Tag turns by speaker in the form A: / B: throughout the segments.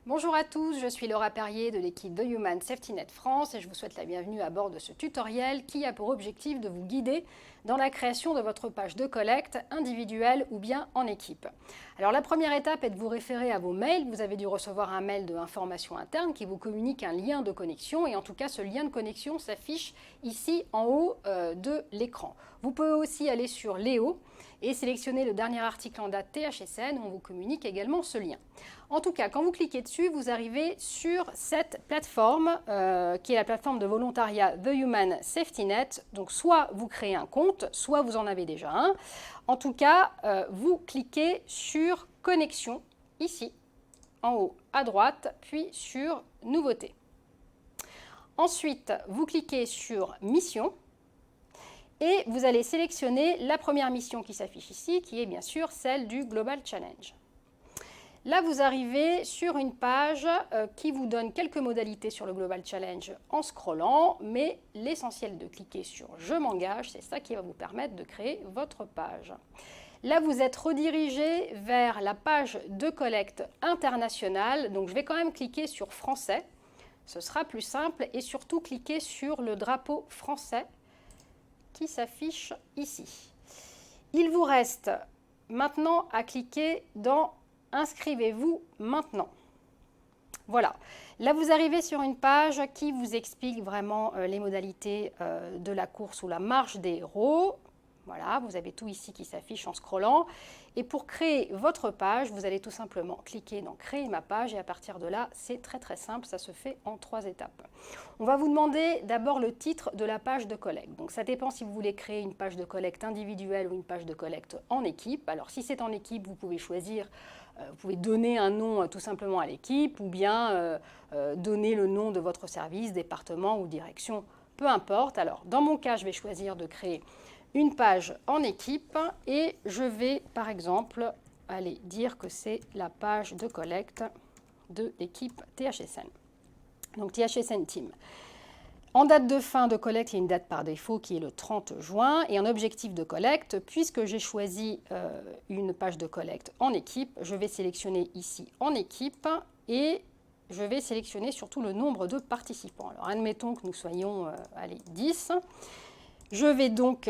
A: Bonjour à tous, je suis Laura Perrier de l'équipe de Human Safety Net France et je vous souhaite la bienvenue à bord de ce tutoriel qui a pour objectif de vous guider dans la création de votre page de collecte individuelle ou bien en équipe. Alors la première étape est de vous référer à vos mails. Vous avez dû recevoir un mail de information interne qui vous communique un lien de connexion et en tout cas ce lien de connexion s'affiche ici en haut de l'écran. Vous pouvez aussi aller sur Léo et sélectionner le dernier article en date THSN où on vous communique également ce lien. En tout cas, quand vous cliquez dessus, vous arrivez sur cette plateforme qui est la plateforme de volontariat The Human Safety Net. Donc soit vous créez un compte, soit vous en avez déjà un. En tout cas, vous cliquez sur Connexion, ici, en haut à droite, puis sur Nouveautés. Ensuite, vous cliquez sur Mission. Et vous allez sélectionner la première mission qui s'affiche ici, qui est bien sûr celle du Global Challenge. Là, vous arrivez sur une page qui vous donne quelques modalités sur le Global Challenge en scrollant, mais l'essentiel est de cliquer sur « Je m'engage », c'est ça qui va vous permettre de créer votre page. Là, vous êtes redirigé vers la page de collecte internationale, donc je vais quand même cliquer sur « Français », ce sera plus simple, et surtout cliquer sur le drapeau français qui s'affiche ici. Il vous reste maintenant à cliquer dans « Inscrivez-vous maintenant ». Voilà. Là, vous arrivez sur une page qui vous explique vraiment les modalités de la course ou la marche des héros. Voilà, vous avez tout ici qui s'affiche en scrollant. Et pour créer votre page, vous allez tout simplement cliquer dans « Créer ma page » et à partir de là, c'est très simple, ça se fait en 3 étapes. On va vous demander d'abord le titre de la page de collecte. Donc ça dépend si vous voulez créer une page de collecte individuelle ou une page de collecte en équipe. Alors si c'est en équipe, vous pouvez choisir, vous pouvez donner un nom tout simplement à l'équipe ou bien donner le nom de votre service, département ou direction, peu importe. Alors dans mon cas, je vais choisir de créer une page en équipe et je vais par exemple aller dire que c'est la page de collecte de l'équipe THSN. Donc THSN Team. En date de fin de collecte, il y a une date par défaut qui est le 30 juin et en objectif de collecte, puisque j'ai choisi une page de collecte en équipe, je vais sélectionner ici en équipe et je vais sélectionner surtout le nombre de participants. Alors admettons que nous soyons 10. Je vais donc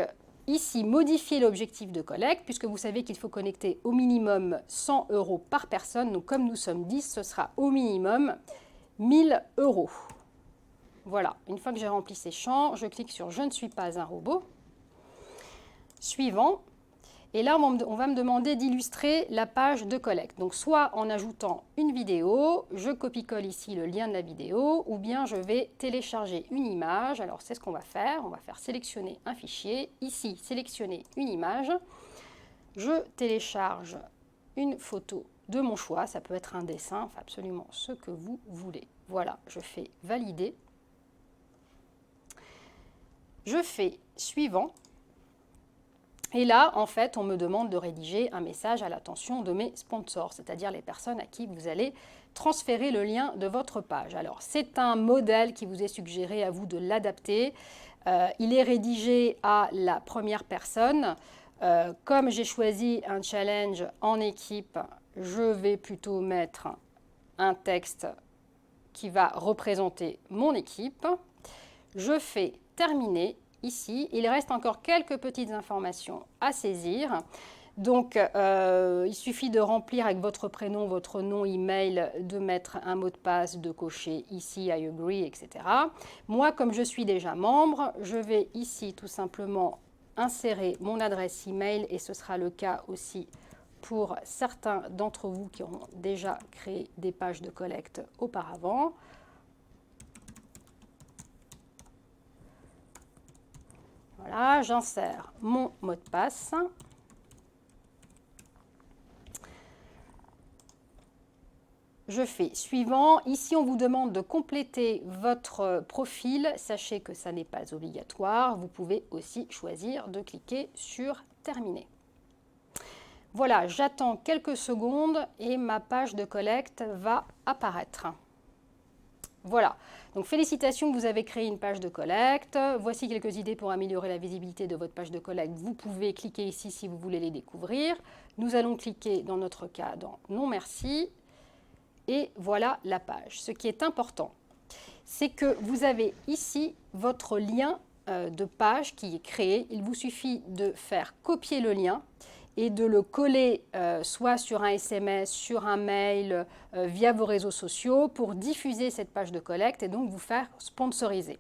A: ici modifier l'objectif de collecte, puisque vous savez qu'il faut connecter au minimum 100 € par personne. Donc comme nous sommes 10, ce sera au minimum 1000 €. Voilà, une fois que j'ai rempli ces champs, je clique sur « Je ne suis pas un robot ». Suivant. Et là, on va me demander d'illustrer la page de collecte. Donc soit en ajoutant une vidéo, je copie-colle ici le lien de la vidéo, ou bien je vais télécharger une image. Alors c'est ce qu'on va faire. On va faire sélectionner un fichier. Ici, sélectionner une image. Je télécharge une photo de mon choix. Ça peut être un dessin, enfin absolument ce que vous voulez. Voilà, je fais valider. Je fais suivant. Et là, en fait, on me demande de rédiger un message à l'attention de mes sponsors, c'est-à-dire les personnes à qui vous allez transférer le lien de votre page. Alors, c'est un modèle qui vous est suggéré à vous de l'adapter. Il est rédigé à la première personne. Comme j'ai choisi un challenge en équipe, je vais plutôt mettre un texte qui va représenter mon équipe. Je fais terminer. Ici, il reste encore quelques petites informations à saisir. Donc, il suffit de remplir avec votre prénom, votre nom, email, de mettre un mot de passe, de cocher ici I agree, etc. Moi, comme je suis déjà membre, je vais ici tout simplement insérer mon adresse email et ce sera le cas aussi pour certains d'entre vous qui auront déjà créé des pages de collecte auparavant. Voilà, j'insère mon mot de passe. Je fais suivant. Ici, on vous demande de compléter votre profil. Sachez que ça n'est pas obligatoire. Vous pouvez aussi choisir de cliquer sur Terminer. Voilà, j'attends quelques secondes et ma page de collecte va apparaître. Voilà, donc félicitations, vous avez créé une page de collecte. Voici quelques idées pour améliorer la visibilité de votre page de collecte. Vous pouvez cliquer ici si vous voulez les découvrir. Nous allons cliquer dans notre cas dans Non merci. et voilà la page. Ce qui est important, c'est que vous avez ici votre lien de page qui est créé. Il vous suffit de faire copier le lien et de le coller soit sur un SMS, sur un mail, via vos réseaux sociaux pour diffuser cette page de collecte et donc vous faire sponsoriser.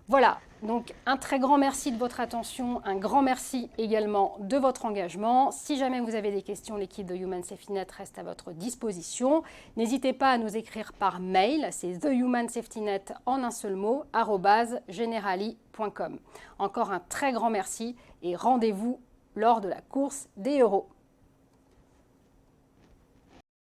A: Voilà, donc un très grand merci de votre attention, un grand merci également de votre engagement. Si jamais vous avez des questions, l'équipe de Human Safety Net reste à votre disposition. N'hésitez pas à nous écrire par mail, c'est thehumansafetynet en un seul mot, @generali.com. Encore un très grand merci et rendez-vous lors de la course des euros.